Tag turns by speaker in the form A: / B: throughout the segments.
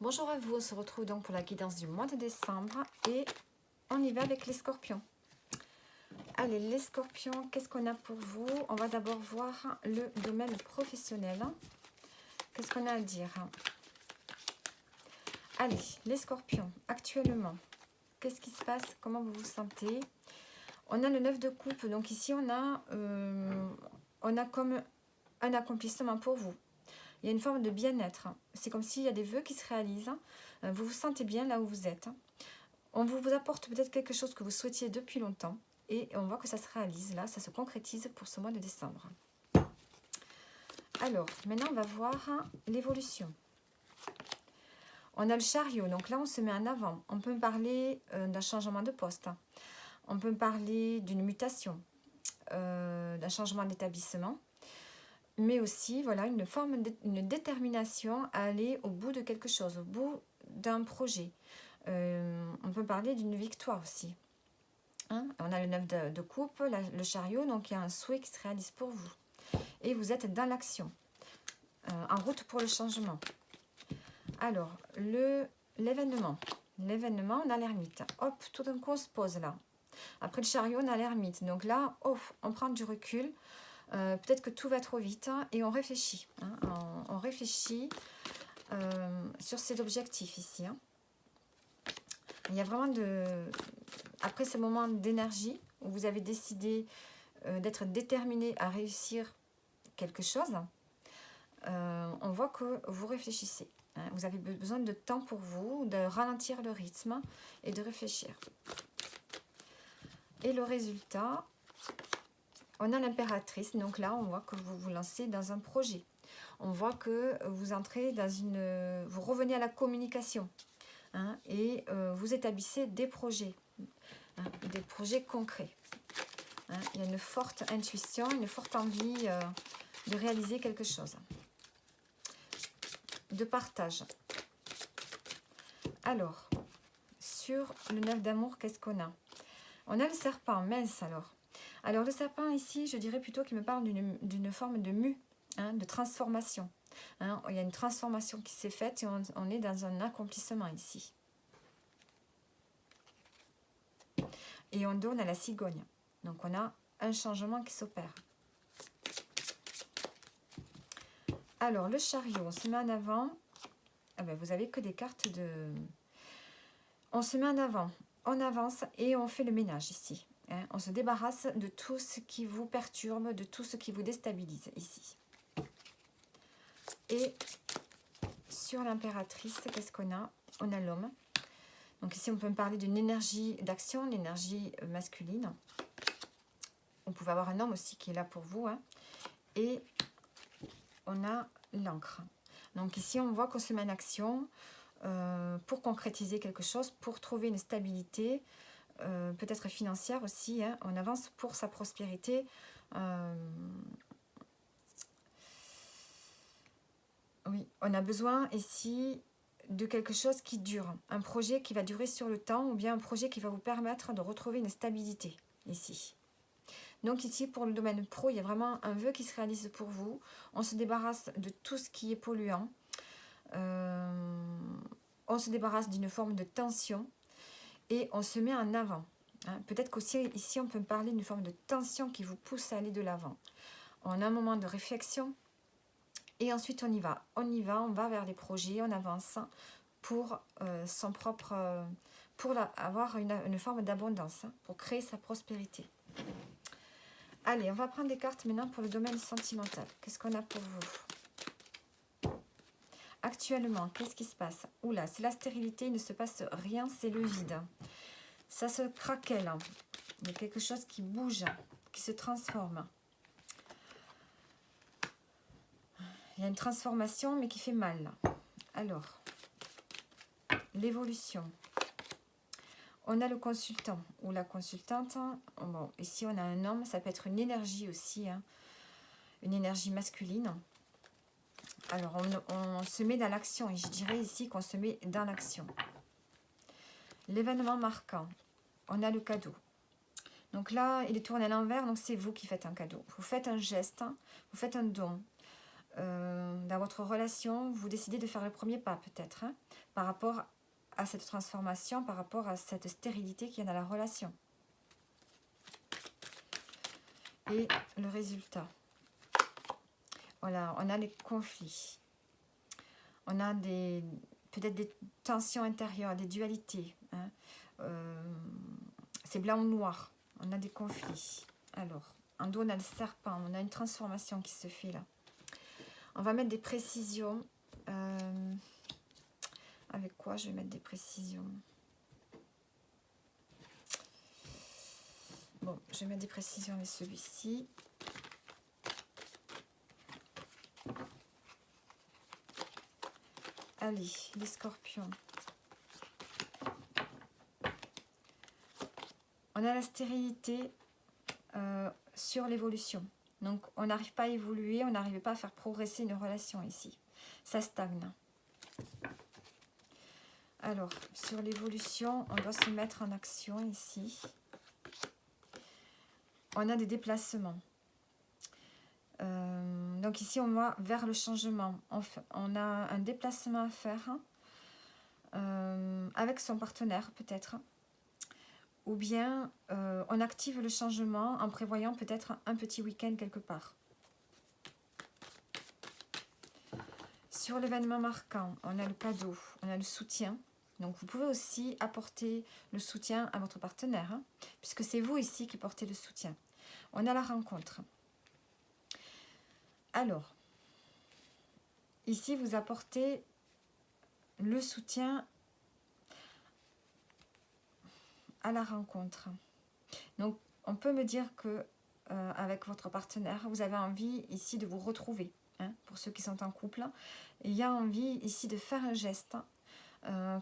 A: Bonjour à vous, on se retrouve donc pour la guidance du mois de décembre et on y va avec les scorpions. Allez, les scorpions, qu'est-ce qu'on a pour vous? On va d'abord voir le domaine professionnel. Qu'est-ce qu'on a à dire? Allez, les scorpions, actuellement, qu'est-ce qui se passe? Comment vous vous sentez? On a le 9 de coupe, donc ici on a comme un accomplissement pour vous. Il y a une forme de bien-être. C'est comme s'il y a des vœux qui se réalisent. Vous vous sentez bien là où vous êtes. On vous apporte peut-être quelque chose que vous souhaitiez depuis longtemps. Et on voit que ça se réalise là, ça se concrétise pour ce mois de décembre. Alors, maintenant on va voir l'évolution. On a le chariot, donc là on se met en avant. On peut parler d'un changement de poste. On peut parler d'une mutation, d'un changement d'établissement. Mais aussi, voilà, une détermination à aller au bout de quelque chose, au bout d'un projet. On peut parler d'une victoire aussi. Hein, on a le 9 de coupe, le chariot, donc il y a un souhait qui se réalise pour vous. Et vous êtes dans l'action, en route pour le changement. Alors, l'événement. L'événement, on a l'ermite. Hop, tout d'un coup, on se pose là. Après le chariot, on a l'ermite. Donc là, on prend du recul. Peut-être que tout va trop vite et on réfléchit. Hein, on réfléchit sur cet objectif ici. Hein. Il y a vraiment après ce moment d'énergie où vous avez décidé d'être déterminé à réussir quelque chose, on voit que vous réfléchissez. Hein. Vous avez besoin de temps pour vous, de ralentir le rythme et de réfléchir. Et le résultat, on a l'impératrice. Donc là, on voit que vous vous lancez dans un projet. On voit que vous entrez dans vous revenez à la communication. Hein, et vous établissez des projets. Hein, des projets concrets. Hein, il y a une forte intuition, une forte envie de réaliser quelque chose. De partage. Alors, sur le 9 d'amour, qu'est-ce qu'on a? On a le serpent, mince alors. Alors le serpent ici, je dirais plutôt qu'il me parle d'une forme de mue, hein, de transformation. Hein, il y a une transformation qui s'est faite et on est dans un accomplissement ici. Et on donne à la cigogne. Donc on a un changement qui s'opère. Alors le chariot, on se met en avant. Ah ben, vous avez que des cartes de... On se met en avant, on avance et on fait le ménage ici. Hein. On se débarrasse de tout ce qui vous perturbe, de tout ce qui vous déstabilise ici. Et sur l'impératrice, qu'est-ce qu'on a? On a l'homme. Donc ici, on peut me parler d'une énergie d'action, l'énergie masculine. On pouvait avoir un homme aussi qui est là pour vous. Hein. Et on a l'encre. Donc ici, on voit qu'on se met en action pour concrétiser quelque chose, pour trouver une stabilité, peut-être financière aussi. Hein. On avance pour sa prospérité. Oui, on a besoin ici de quelque chose qui dure, un projet qui va durer sur le temps ou bien un projet qui va vous permettre de retrouver une stabilité ici. Donc ici, pour le domaine pro, il y a vraiment un vœu qui se réalise pour vous. On se débarrasse de tout ce qui est polluant. On se débarrasse d'une forme de tension et on se met en avant. Hein. Peut-être qu'aussi ici, on peut me parler d'une forme de tension qui vous pousse à aller de l'avant. On a un moment de réflexion. Et ensuite, on y va, on va vers les projets, on avance pour son propre, avoir une forme d'abondance, hein, pour créer sa prospérité. Allez, on va prendre des cartes maintenant pour le domaine sentimental. Qu'est-ce qu'on a pour vous? Actuellement, qu'est-ce qui se passe? Oula, c'est la stérilité, il ne se passe rien, c'est le vide. Ça se craquelle, hein. Il y a quelque chose qui bouge, qui se transforme. Il y a une transformation, mais qui fait mal. Alors, l'évolution. On a le consultant ou la consultante. Bon, ici, on a un homme. Ça peut être une énergie aussi, hein, une énergie masculine. Alors, on se met dans l'action. Et je dirais ici qu'on se met dans l'action. L'événement marquant. On a le cadeau. Donc là, il est tourné à l'envers. Donc, c'est vous qui faites un cadeau. Vous faites un geste. Vous faites un don. dans votre relation, vous décidez de faire le premier pas peut-être, hein, par rapport à cette transformation, par rapport à cette stérilité qu'il y a dans la relation. Et le résultat. Voilà, on a des conflits. On a peut-être des tensions intérieures, des dualités. Hein. C'est blanc ou noir. On a des conflits. Alors, en dos, on a le serpent. On a une transformation qui se fait là. On va mettre des précisions. Avec quoi je vais mettre des précisions? Bon, je vais mettre des précisions avec celui-ci. Allez, les scorpions. On a la stérilité sur l'évolution. Donc, on n'arrive pas à évoluer, on n'arrive pas à faire progresser une relation ici. Ça stagne. Alors, sur l'évolution, on doit se mettre en action ici. On a des déplacements. Donc ici, on va vers le changement. On a un déplacement à faire avec son partenaire, peut-être. Ou bien, on active le changement en prévoyant peut-être un petit week-end quelque part. Sur l'événement marquant, on a le cadeau, on a le soutien. Donc, vous pouvez aussi apporter le soutien à votre partenaire, hein, puisque c'est vous ici qui portez le soutien. On a la rencontre. Alors, ici, vous apportez le soutien à la rencontre. Donc, on peut me dire que avec votre partenaire, vous avez envie ici de vous retrouver. Hein, pour ceux qui sont en couple, il y a envie ici de faire un geste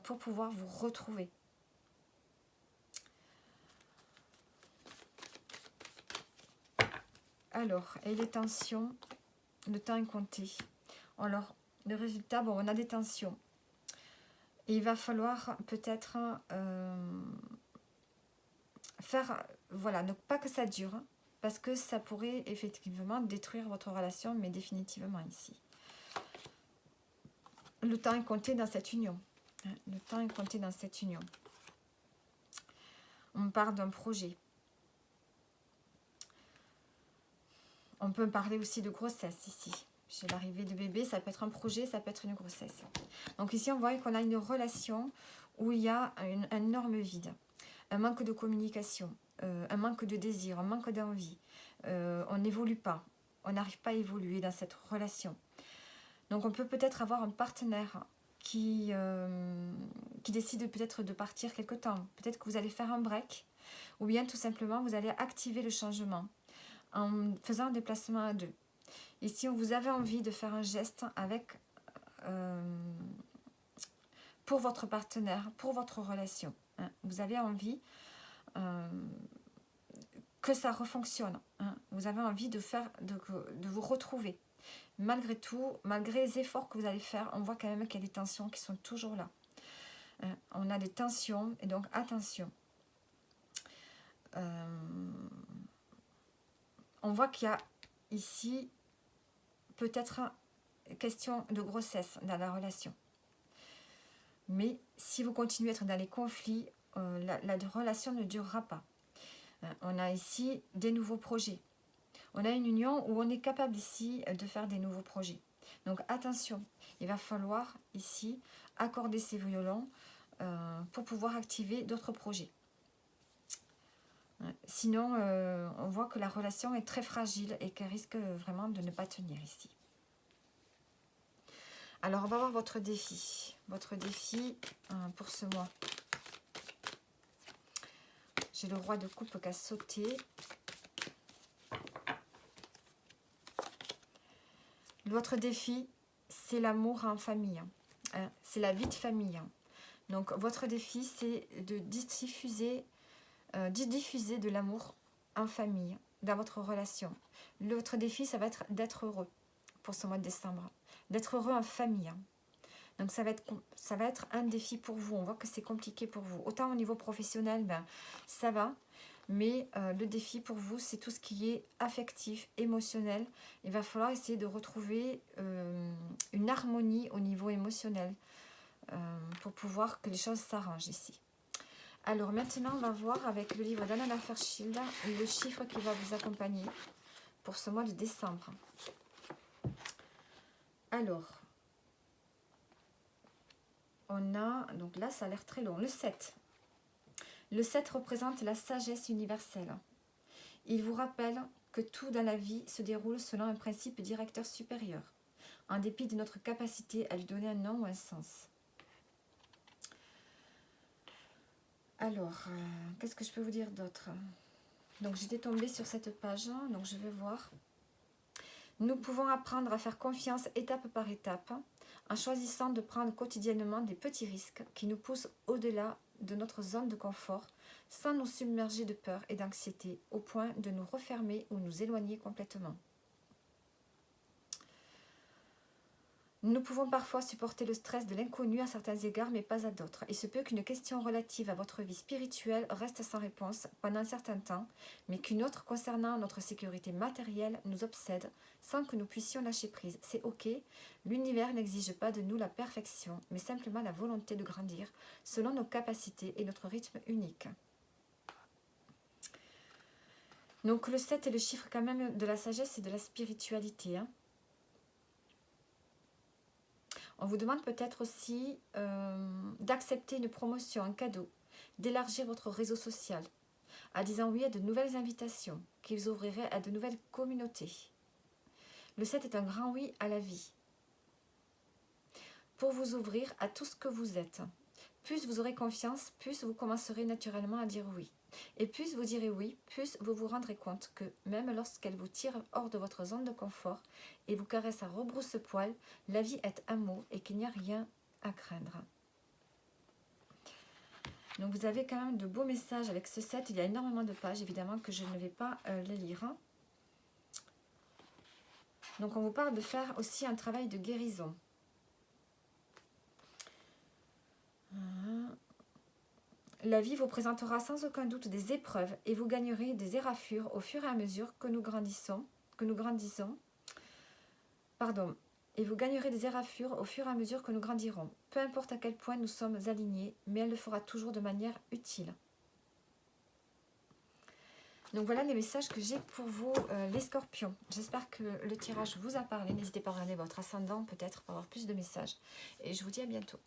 A: pour pouvoir vous retrouver. Alors, et les tensions, le temps est compté. Alors, le résultat, bon, on a des tensions. Et il va falloir peut-être faire, voilà, donc pas que ça dure, hein, parce que ça pourrait effectivement détruire votre relation, mais définitivement ici. Le temps est compté dans cette union. Hein, le temps est compté dans cette union. On parle d'un projet. On peut parler aussi de grossesse ici. Chez l'arrivée de bébé, ça peut être un projet, ça peut être une grossesse. Donc ici, on voit qu'on a une relation où il y a un énorme vide, un manque de communication, un manque de désir, un manque d'envie. On n'évolue pas, on n'arrive pas à évoluer dans cette relation. Donc on peut peut-être avoir un partenaire qui décide peut-être de partir quelque temps. Peut-être que vous allez faire un break, ou bien tout simplement vous allez activer le changement en faisant un déplacement à deux. Et si vous avez envie de faire un geste avec pour votre partenaire, pour votre relation, hein, vous avez envie que ça refonctionne, hein, vous avez envie de vous retrouver. Malgré tout, malgré les efforts que vous allez faire, on voit quand même qu'il y a des tensions qui sont toujours là. Hein, on a des tensions, et donc attention. On voit qu'il y a ici peut-être question de grossesse dans la relation. Mais si vous continuez à être dans les conflits, la relation ne durera pas. On a ici des nouveaux projets. On a une union où on est capable ici de faire des nouveaux projets. Donc attention, il va falloir ici accorder ces violons pour pouvoir activer d'autres projets. Sinon, on voit que la relation est très fragile et qu'elle risque vraiment de ne pas tenir ici. Alors, on va voir votre défi. Votre défi pour ce mois. J'ai le roi de coupe qui a sauté. Votre défi, c'est l'amour en famille. Hein, c'est la vie de famille. Donc, votre défi, c'est de diffuser de l'amour en famille, dans votre relation. L'autre défi, ça va être d'être heureux pour ce mois de décembre. D'être heureux en famille. Donc, ça va être un défi pour vous. On voit que c'est compliqué pour vous. Autant au niveau professionnel, ben, ça va. Mais le défi pour vous, c'est tout ce qui est affectif, émotionnel. Il va falloir essayer de retrouver une harmonie au niveau émotionnel pour pouvoir que les choses s'arrangent ici. Alors maintenant, on va voir avec le livre d'Anna Laferschild le chiffre qui va vous accompagner pour ce mois de décembre. Alors, on a, donc là ça a l'air très long, le 7. Le 7 représente la sagesse universelle. Il vous rappelle que tout dans la vie se déroule selon un principe directeur supérieur, en dépit de notre capacité à lui donner un nom ou un sens. Alors, qu'est-ce que je peux vous dire d'autre? Donc j'étais tombée sur cette page, donc je vais voir. Nous pouvons apprendre à faire confiance étape par étape, en choisissant de prendre quotidiennement des petits risques qui nous poussent au-delà de notre zone de confort, sans nous submerger de peur et d'anxiété, au point de nous refermer ou nous éloigner complètement. Nous pouvons parfois supporter le stress de l'inconnu à certains égards, mais pas à d'autres. Il se peut qu'une question relative à votre vie spirituelle reste sans réponse pendant un certain temps, mais qu'une autre concernant notre sécurité matérielle nous obsède sans que nous puissions lâcher prise. C'est ok, l'univers n'exige pas de nous la perfection, mais simplement la volonté de grandir selon nos capacités et notre rythme unique. Donc le 7 est le chiffre quand même de la sagesse et de la spiritualité, hein. On vous demande peut-être aussi d'accepter une promotion, un cadeau, d'élargir votre réseau social, en disant oui à de nouvelles invitations qui vous ouvriraient à de nouvelles communautés. Le 7 est un grand oui à la vie, pour vous ouvrir à tout ce que vous êtes. Plus vous aurez confiance, plus vous commencerez naturellement à dire oui. Et plus vous direz oui, plus vous vous rendrez compte que même lorsqu'elle vous tire hors de votre zone de confort et vous caresse à rebrousse-poil, la vie est amour et qu'il n'y a rien à craindre. Donc vous avez quand même de beaux messages avec ce 7. Il y a énormément de pages, évidemment, que je ne vais pas les lire. Donc on vous parle de faire aussi un travail de guérison. La vie vous présentera sans aucun doute des épreuves et vous gagnerez des érafures au fur et à mesure que nous grandissons. Et vous gagnerez des érafures au fur et à mesure que nous grandirons. Peu importe à quel point nous sommes alignés, mais elle le fera toujours de manière utile. Donc voilà les messages que j'ai pour vous, les scorpions. J'espère que le tirage vous a parlé. N'hésitez pas à regarder votre ascendant peut-être pour avoir plus de messages. Et je vous dis à bientôt.